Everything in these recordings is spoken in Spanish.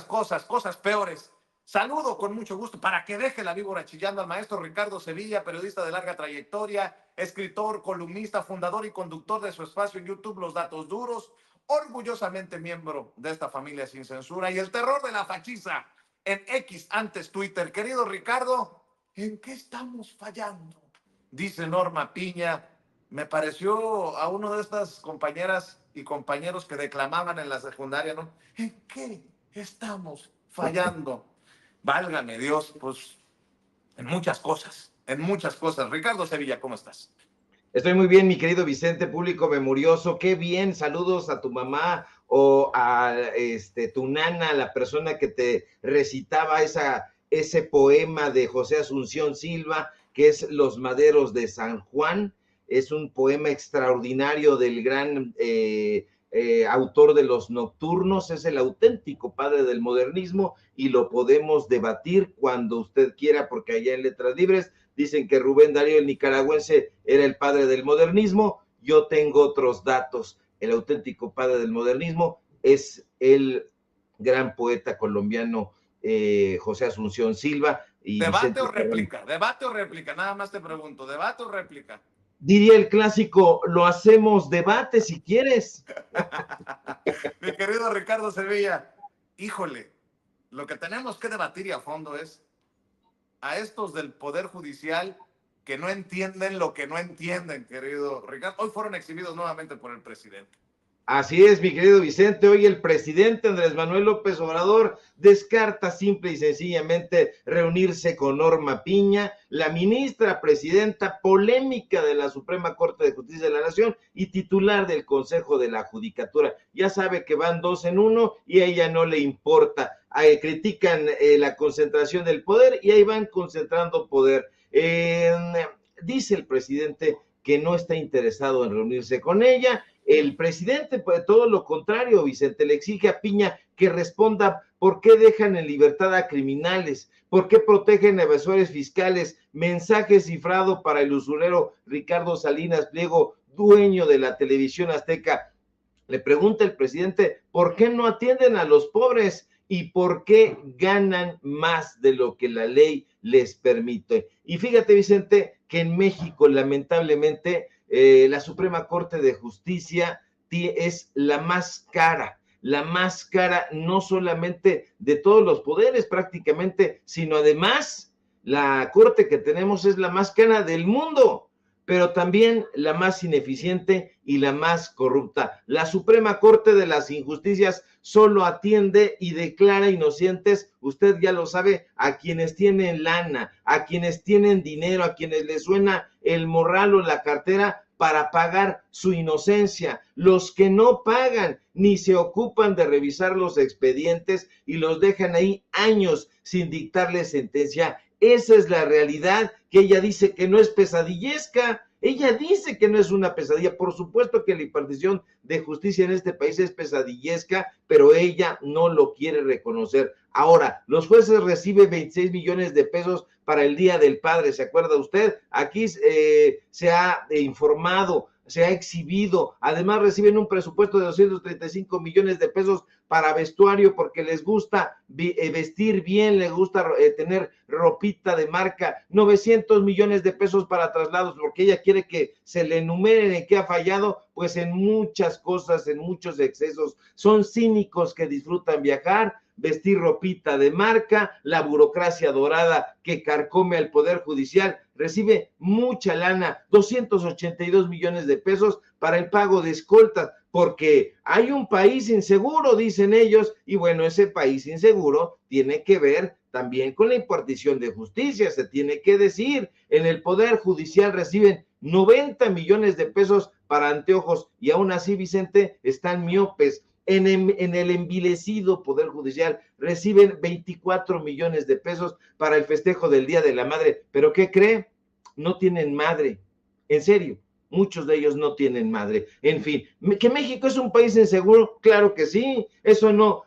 cosas peores. Saludo con mucho gusto para que deje la víbora chillando al maestro Ricardo Sevilla, periodista de larga trayectoria, escritor, columnista, fundador y conductor de su espacio en YouTube Los Datos Duros, orgullosamente miembro de esta familia sin censura y el terror de la fachiza en X, antes Twitter. Querido Ricardo, ¿en qué estamos fallando? Dice Norma Piña. Me pareció a uno de estas compañeras y compañeros que declamaban en la secundaria, ¿no? ¿En qué estamos fallando? Válgame Dios, pues en muchas cosas, en muchas cosas. Ricardo Sevilla, ¿cómo estás? Estoy muy bien, mi querido Vicente, público memorioso. Qué bien, saludos a tu mamá o a tu nana, la persona que te recitaba ese poema de José Asunción Silva, que es Los Maderos de San Juan. Es un poema extraordinario del gran autor de Los Nocturnos, es el auténtico padre del modernismo y lo podemos debatir cuando usted quiera, porque allá en Letras Libres dicen que Rubén Darío el nicaragüense era el padre del modernismo. Yo tengo otros datos. El auténtico padre del modernismo es el gran poeta colombiano José Asunción Silva. Y ¿Debate o réplica? ¿Debate o réplica? Nada más te pregunto, ¿debate o réplica? Diría el clásico, lo hacemos debate si quieres. Mi querido Ricardo Sevilla, híjole, lo que tenemos que debatir y a fondo es a estos del Poder Judicial que no entienden lo que no entienden, querido Ricardo. Hoy fueron exhibidos nuevamente por el presidente. Así es, mi querido Vicente. Hoy el presidente Andrés Manuel López Obrador descarta simple y sencillamente reunirse con Norma Piña, la ministra presidenta polémica de la Suprema Corte de Justicia de la Nación y titular del Consejo de la Judicatura. Ya sabe que van dos en uno y a ella no le importa. Critican la concentración del poder y ahí van concentrando poder. Dice el presidente que no está interesado en reunirse con ella. El presidente, pues todo lo contrario, Vicente, le exige a Piña que responda por qué dejan en libertad a criminales, por qué protegen a evasores fiscales, mensaje cifrado para el usurero Ricardo Salinas Pliego, dueño de la televisión azteca. Le pregunta el presidente, ¿por qué no atienden a los pobres? ¿Y por qué ganan más de lo que la ley les permite? Y fíjate, Vicente, que en México, lamentablemente, la Suprema Corte de Justicia es la más cara no solamente de todos los poderes prácticamente, sino además la corte que tenemos es la más cara del mundo, pero también la más ineficiente y la más corrupta. La Suprema Corte de las Injusticias solo atiende y declara inocentes, usted ya lo sabe, a quienes tienen lana, a quienes tienen dinero, a quienes les suena el morral o la cartera para pagar su inocencia. Los que no pagan ni se ocupan de revisar los expedientes y los dejan ahí años sin dictarle sentencia. Esa es la realidad que ella dice que no es pesadillesca. Ella dice que no es una pesadilla. Por supuesto que la impartición de justicia en este país es pesadillesca, pero ella no lo quiere reconocer. Ahora, los jueces reciben 26 millones de pesos para el Día del Padre, ¿se acuerda usted? Aquí se ha informado, se ha exhibido, además reciben un presupuesto de 235 millones de pesos para vestuario porque les gusta vestir bien, les gusta tener ropita de marca, 900 millones de pesos para traslados porque ella quiere que se le enumeren en qué ha fallado, pues en muchas cosas, en muchos excesos. Son cínicos que disfrutan viajar, vestir ropita de marca, la burocracia dorada que carcome al Poder Judicial, recibe mucha lana, 282 millones de pesos para el pago de escoltas, porque hay un país inseguro, dicen ellos, y bueno, ese país inseguro tiene que ver también con la impartición de justicia, se tiene que decir, en el Poder Judicial reciben 90 millones de pesos para anteojos y aún así, Vicente, están miopes. En el envilecido Poder Judicial reciben 24 millones de pesos para el festejo del Día de la Madre. ¿Pero qué cree? No tienen madre. En serio, muchos de ellos no tienen madre. En fin, ¿que México es un país inseguro? Claro que sí. Eso no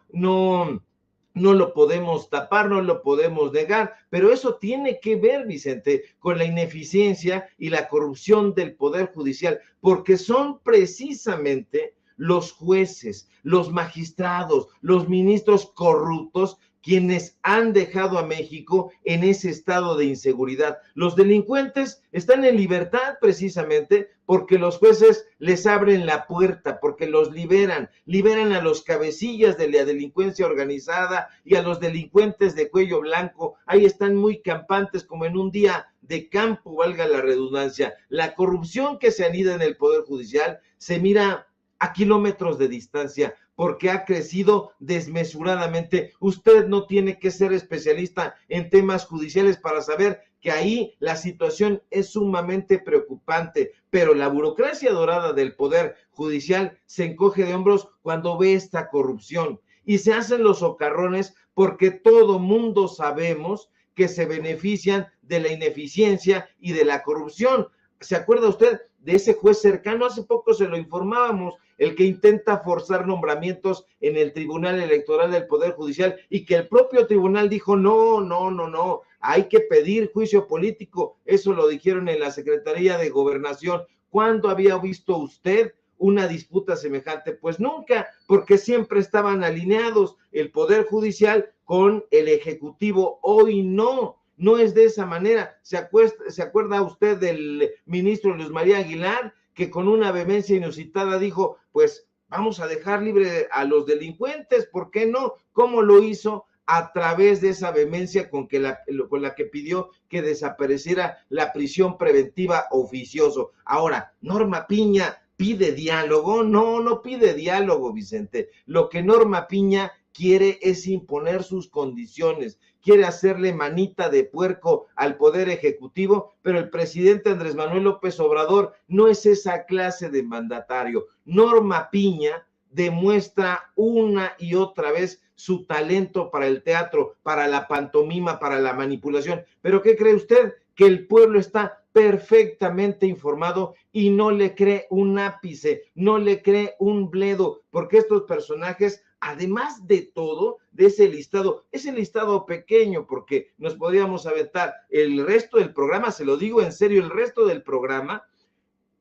lo podemos tapar, no lo podemos negar, pero eso tiene que ver, Vicente, con la ineficiencia y la corrupción del Poder Judicial, porque son precisamente los jueces, los magistrados, los ministros corruptos, quienes han dejado a México en ese estado de inseguridad. Los delincuentes están en libertad precisamente porque los jueces les abren la puerta, porque los liberan a los cabecillas de la delincuencia organizada y a los delincuentes de cuello blanco. Ahí están muy campantes como en un día de campo, valga la redundancia. La corrupción que se anida en el Poder Judicial se mira a kilómetros de distancia, porque ha crecido desmesuradamente. Usted no tiene que ser especialista en temas judiciales para saber que ahí la situación es sumamente preocupante, pero la burocracia dorada del Poder Judicial se encoge de hombros cuando ve esta corrupción y se hacen los socarrones porque todo mundo sabemos que se benefician de la ineficiencia y de la corrupción. ¿Se acuerda usted de ese juez cercano? Hace poco se lo informábamos, el que intenta forzar nombramientos en el Tribunal Electoral del Poder Judicial y que el propio tribunal dijo no, hay que pedir juicio político. Eso lo dijeron en la Secretaría de Gobernación. ¿Cuándo había visto usted una disputa semejante? Pues nunca, porque siempre estaban alineados el Poder Judicial con el Ejecutivo. Hoy no es de esa manera. ¿Se acuerda usted del ministro Luis María Aguilar, que con una vehemencia inusitada dijo, pues vamos a dejar libre a los delincuentes? ¿Por qué no? ¿Cómo lo hizo? A través de esa vehemencia con la que pidió que desapareciera la prisión preventiva oficioso. Ahora, Norma Piña pide diálogo. No pide diálogo, Vicente. Lo que Norma Piña quiere es imponer sus condiciones, quiere hacerle manita de puerco al Poder Ejecutivo, pero el presidente Andrés Manuel López Obrador no es esa clase de mandatario. Norma Piña demuestra una y otra vez su talento para el teatro, para la pantomima, para la manipulación. ¿Pero qué cree usted? Que el pueblo está perfectamente informado y no le cree un ápice, no le cree un bledo, porque estos personajes, además de todo, de ese listado pequeño, porque nos podríamos aventar el resto del programa, se lo digo en serio, el resto del programa,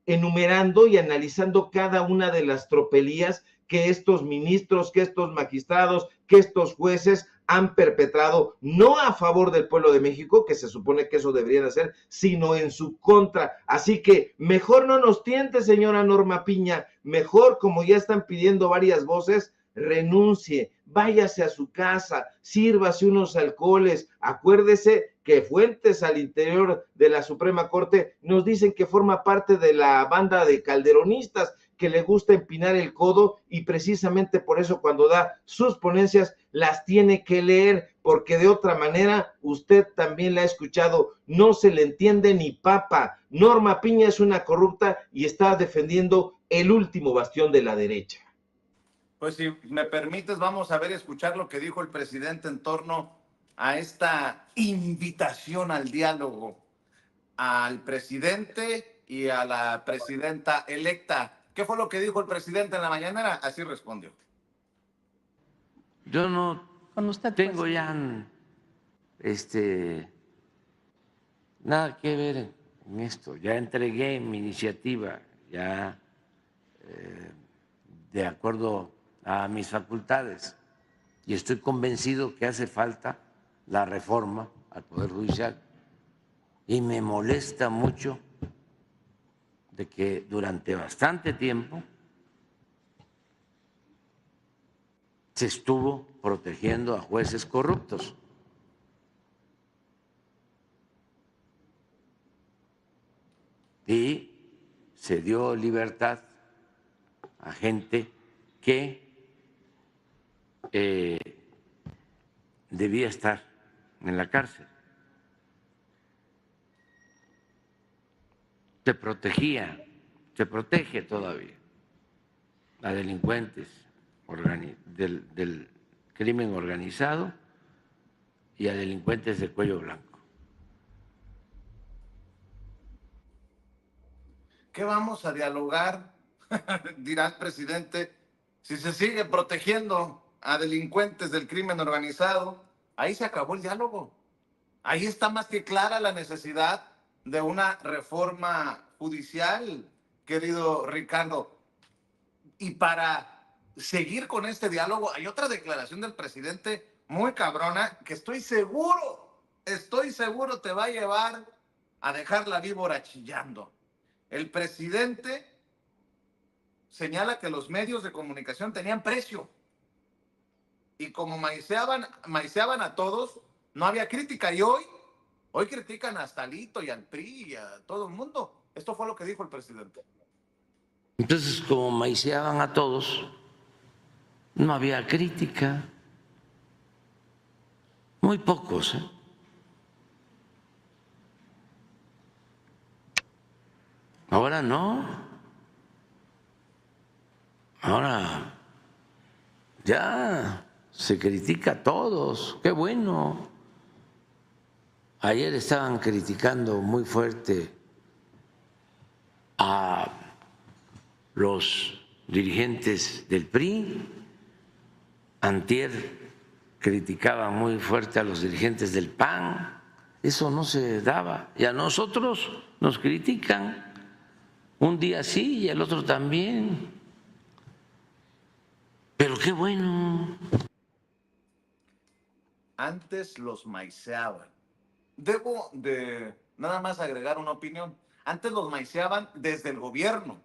enumerando y analizando cada una de las tropelías que estos ministros, que estos magistrados, que estos jueces han perpetrado, no a favor del pueblo de México, que se supone que eso deberían hacer, sino en su contra. Así que mejor no nos tiente, señora Norma Piña, mejor, como ya están pidiendo varias voces, renuncie, váyase a su casa, sírvase unos alcoholes. Acuérdese que fuentes al interior de la Suprema Corte nos dicen que forma parte de la banda de calderonistas, que le gusta empinar el codo, y precisamente por eso cuando da sus ponencias las tiene que leer, porque de otra manera usted también la ha escuchado, no se le entiende ni papa. Norma Piña es una corrupta y está defendiendo el último bastión de la derecha. Pues si me permites, vamos a ver, escuchar lo que dijo el presidente en torno a esta invitación al diálogo al presidente y a la presidenta electa. ¿Qué fue lo que dijo el presidente en la mañanera? Así respondió. Yo no Con usted, tengo pues. ya nada que ver en esto. Ya entregué mi iniciativa, ya de acuerdo a mis facultades, y estoy convencido que hace falta la reforma al Poder Judicial. Y me molesta mucho de que durante bastante tiempo se estuvo protegiendo a jueces corruptos. Y se dio libertad a gente que debía estar en la cárcel. Se protegía, se protege todavía a delincuentes del crimen organizado y a delincuentes de cuello blanco. ¿Qué vamos a dialogar? Dirá el presidente, si se sigue protegiendo a delincuentes del crimen organizado. Ahí se acabó el diálogo. Ahí está más que clara la necesidad de una reforma judicial, querido Ricardo. Y para seguir con este diálogo, hay otra declaración del presidente muy cabrona que estoy seguro te va a llevar a dejar la víbora chillando. El presidente señala que los medios de comunicación tenían precio. Y como maiceaban a todos, no había crítica. Y hoy critican hasta a Lito y al PRI y a todo el mundo. Esto fue lo que dijo el presidente. Entonces, como maiceaban a todos, no había crítica. Muy pocos, ¿eh? Ahora no. Ahora ya se critica a todos. Qué bueno. Ayer estaban criticando muy fuerte a los dirigentes del PRI. Antier criticaban muy fuerte a los dirigentes del PAN. Eso no se daba. Y a nosotros nos critican. Un día sí y el otro también. Pero qué bueno. Antes los maiceaban. Debo de nada más agregar una opinión. Antes los maiceaban desde el gobierno.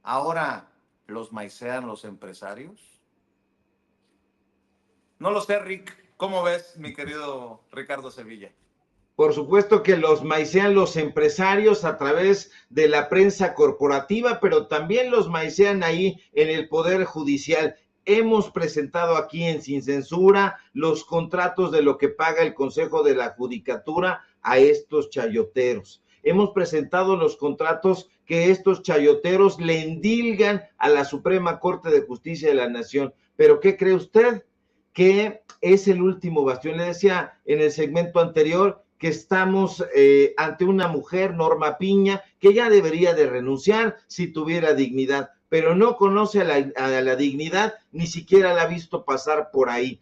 Ahora los maicean los empresarios. No lo sé, Rick. ¿Cómo ves, mi querido Ricardo Sevilla? Por supuesto que los maicean los empresarios a través de la prensa corporativa, pero también los maicean ahí en el Poder Judicial. Hemos presentado aquí en Sin Censura los contratos de lo que paga el Consejo de la Judicatura a estos chayoteros. Hemos presentado los contratos que estos chayoteros le endilgan a la Suprema Corte de Justicia de la Nación. ¿Pero qué cree usted? Que es el último bastión. Le decía en el segmento anterior que estamos ante una mujer, Norma Piña, que ya debería de renunciar si tuviera dignidad, pero no conoce a la dignidad, ni siquiera la ha visto pasar por ahí.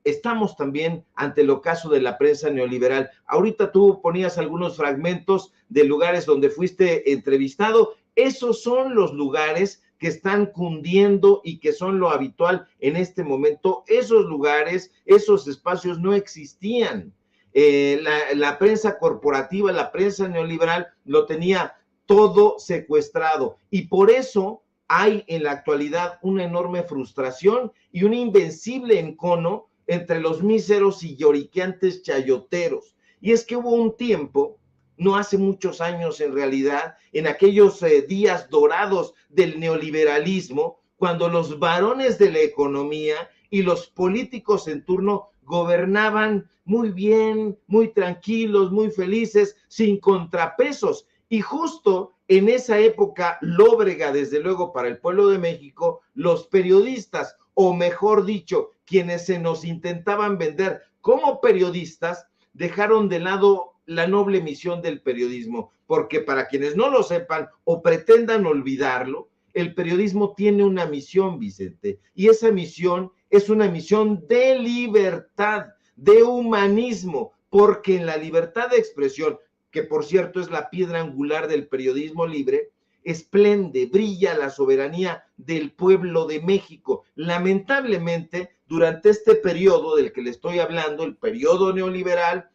Estamos también ante el ocaso de la prensa neoliberal. Ahorita tú ponías algunos fragmentos de lugares donde fuiste entrevistado. Esos son los lugares que están cundiendo y que son lo habitual en este momento. Esos lugares, esos espacios no existían. La prensa corporativa, la prensa neoliberal lo tenía todo secuestrado y por eso hay en la actualidad una enorme frustración y un invencible encono entre los míseros y lloriqueantes chayoteros. Y es que hubo un tiempo, no hace muchos años en realidad, en aquellos días dorados del neoliberalismo, cuando los varones de la economía y los políticos en turno gobernaban muy bien, muy tranquilos, muy felices, sin contrapesos. Y justo en esa época lóbrega, desde luego, para el pueblo de México, los periodistas, o mejor dicho, quienes se nos intentaban vender como periodistas, dejaron de lado la noble misión del periodismo, porque para quienes no lo sepan o pretendan olvidarlo, el periodismo tiene una misión, Vicente, y esa misión es una misión de libertad, de humanismo, porque en la libertad de expresión, que por cierto es la piedra angular del periodismo libre, esplende, brilla la soberanía del pueblo de México. Lamentablemente, durante este periodo del que le estoy hablando, el periodo neoliberal,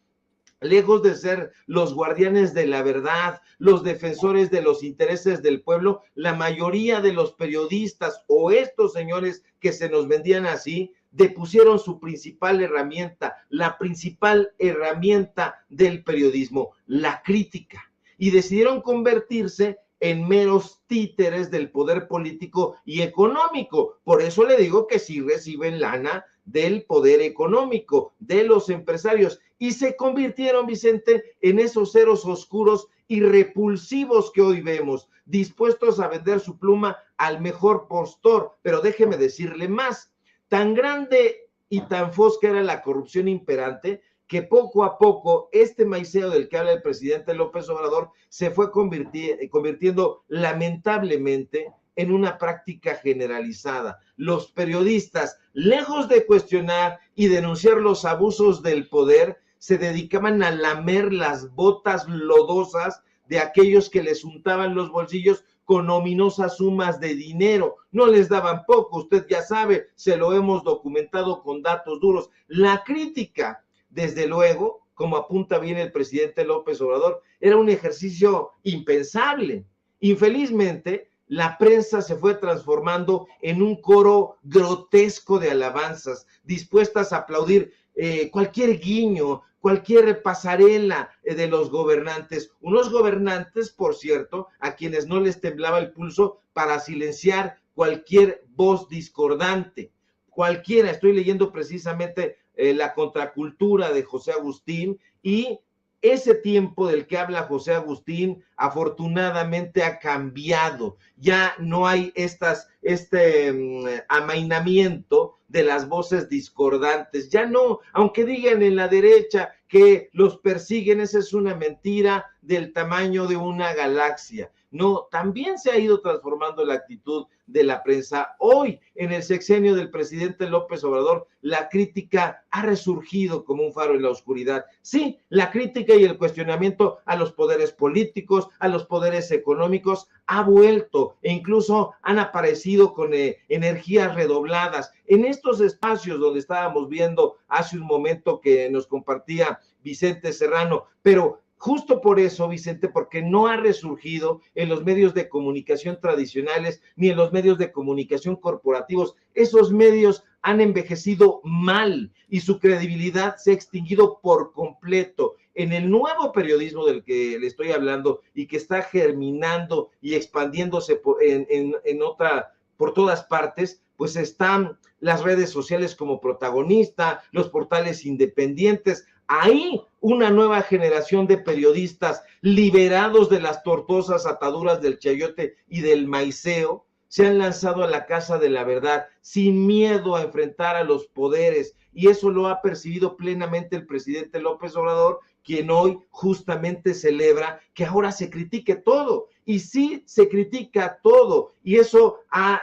lejos de ser los guardianes de la verdad, los defensores de los intereses del pueblo, la mayoría de los periodistas o estos señores que se nos vendían así, depusieron su principal herramienta, la principal herramienta del periodismo, la crítica, y decidieron convertirse en meros títeres del poder político y económico. Por eso le digo que sí reciben lana del poder económico, de los empresarios, y se convirtieron, Vicente, en esos seres oscuros y repulsivos que hoy vemos, dispuestos a vender su pluma al mejor postor. Pero déjeme decirle más, tan grande y tan fosca era la corrupción imperante que poco a poco este maiceo del que habla el presidente López Obrador se fue convirtiendo lamentablemente en una práctica generalizada. Los periodistas, lejos de cuestionar y denunciar los abusos del poder, se dedicaban a lamer las botas lodosas de aquellos que les untaban los bolsillos con ominosas sumas de dinero. No les daban poco, usted ya sabe, se lo hemos documentado con datos duros. La crítica, desde luego, como apunta bien el presidente López Obrador, era un ejercicio impensable. Infelizmente, la prensa se fue transformando en un coro grotesco de alabanzas, dispuestas a aplaudir cualquier guiño, cualquier pasarela de los gobernantes. Unos gobernantes, por cierto, a quienes no les temblaba el pulso para silenciar cualquier voz discordante. Cualquiera, estoy leyendo precisamente La contracultura de José Agustín, y ese tiempo del que habla José Agustín afortunadamente ha cambiado. Ya no hay amainamiento de las voces discordantes. Ya no, aunque digan en la derecha que los persiguen, esa es una mentira del tamaño de una galaxia. No, también se ha ido transformando la actitud de la prensa. Hoy, en el sexenio del presidente López Obrador, la crítica ha resurgido como un faro en la oscuridad. Sí, la crítica y el cuestionamiento a los poderes políticos, a los poderes económicos, ha vuelto, e incluso han aparecido con energías redobladas. En estos espacios donde estábamos viendo hace un momento que nos compartía Vicente Serrano, pero justo por eso, Vicente, porque no ha resurgido en los medios de comunicación tradicionales ni en los medios de comunicación corporativos. Esos medios han envejecido mal y su credibilidad se ha extinguido por completo. En el nuevo periodismo del que le estoy hablando y que está germinando y expandiéndose por todas partes, pues están las redes sociales como protagonista, los portales independientes. Ahí una nueva generación de periodistas liberados de las tortuosas ataduras del chayote y del maiceo se han lanzado a la casa de la verdad sin miedo a enfrentar a los poderes, y eso lo ha percibido plenamente el presidente López Obrador, quien hoy justamente celebra que ahora se critique todo. Y sí, se critica todo, y eso ha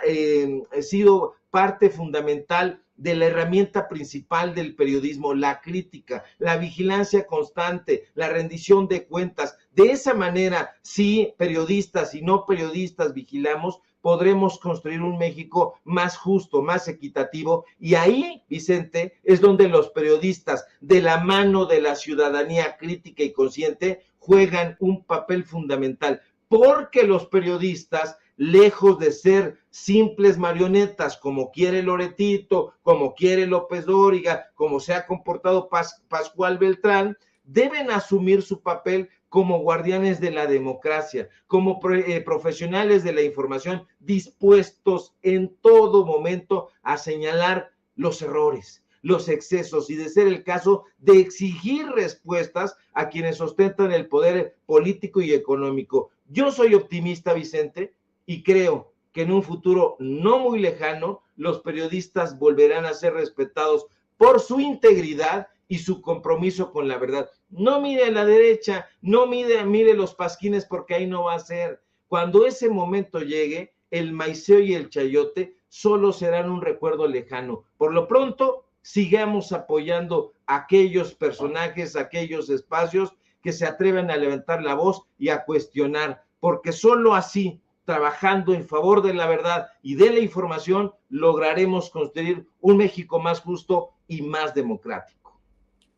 sido parte fundamental de la herramienta principal del periodismo, la crítica, la vigilancia constante, la rendición de cuentas. De esa manera, si periodistas y no periodistas vigilamos, podremos construir un México más justo, más equitativo, y ahí, Vicente, es donde los periodistas, de la mano de la ciudadanía crítica y consciente, juegan un papel fundamental, porque los periodistas, lejos de ser simples marionetas, como quiere Loretito, como quiere López Dóriga, como se ha comportado Pascual Beltrán, deben asumir su papel como guardianes de la democracia, como profesionales de la información, dispuestos en todo momento a señalar los errores, los excesos, y de ser el caso, de exigir respuestas a quienes ostentan el poder político y económico. Yo soy optimista, Vicente, y creo que en un futuro no muy lejano los periodistas volverán a ser respetados por su integridad y su compromiso con la verdad. No mire a la derecha, no mire los pasquines, porque ahí no va a ser. Cuando ese momento llegue, el maiceo y el chayote solo serán un recuerdo lejano. Por lo pronto, sigamos apoyando a aquellos personajes, a aquellos espacios que se atreven a levantar la voz y a cuestionar, porque solo así, trabajando en favor de la verdad y de la información, lograremos construir un México más justo y más democrático.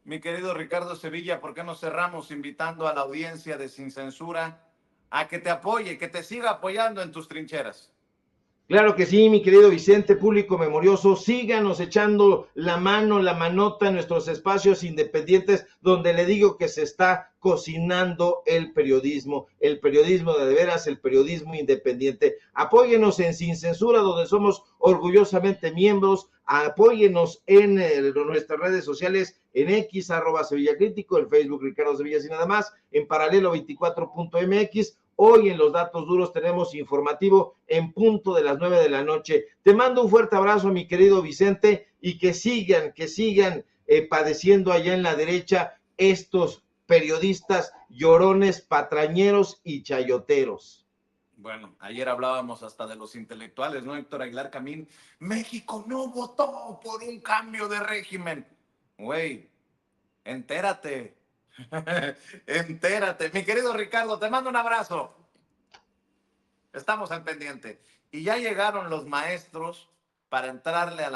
Mi querido Ricardo Sevilla, ¿por qué no cerramos invitando a la audiencia de Sin Censura a que te apoye, que te siga apoyando en tus trincheras? Claro que sí, mi querido Vicente, público memorioso, síganos echando la mano, la manota en nuestros espacios independientes, donde le digo que se está cocinando el periodismo de veras, el periodismo independiente. Apóyenos en Sin Censura, donde somos orgullosamente miembros. Apóyenos en nuestras redes sociales, en X, @SevillaCrítico, en Facebook, Ricardo Sevilla, y nada más, en Paralelo 24.mx. Hoy en los datos duros tenemos informativo en punto de las 9 de la noche. Te mando un fuerte abrazo, mi querido Vicente, y que sigan padeciendo allá en la derecha estos periodistas llorones, patrañeros y chayoteros. Bueno, ayer hablábamos hasta de los intelectuales, ¿no? Héctor Aguilar Camín, México no votó por un cambio de régimen. Güey, entérate. Entérate. Mi querido Ricardo, te mando un abrazo. Estamos al pendiente. Y ya llegaron los maestros para entrarle a la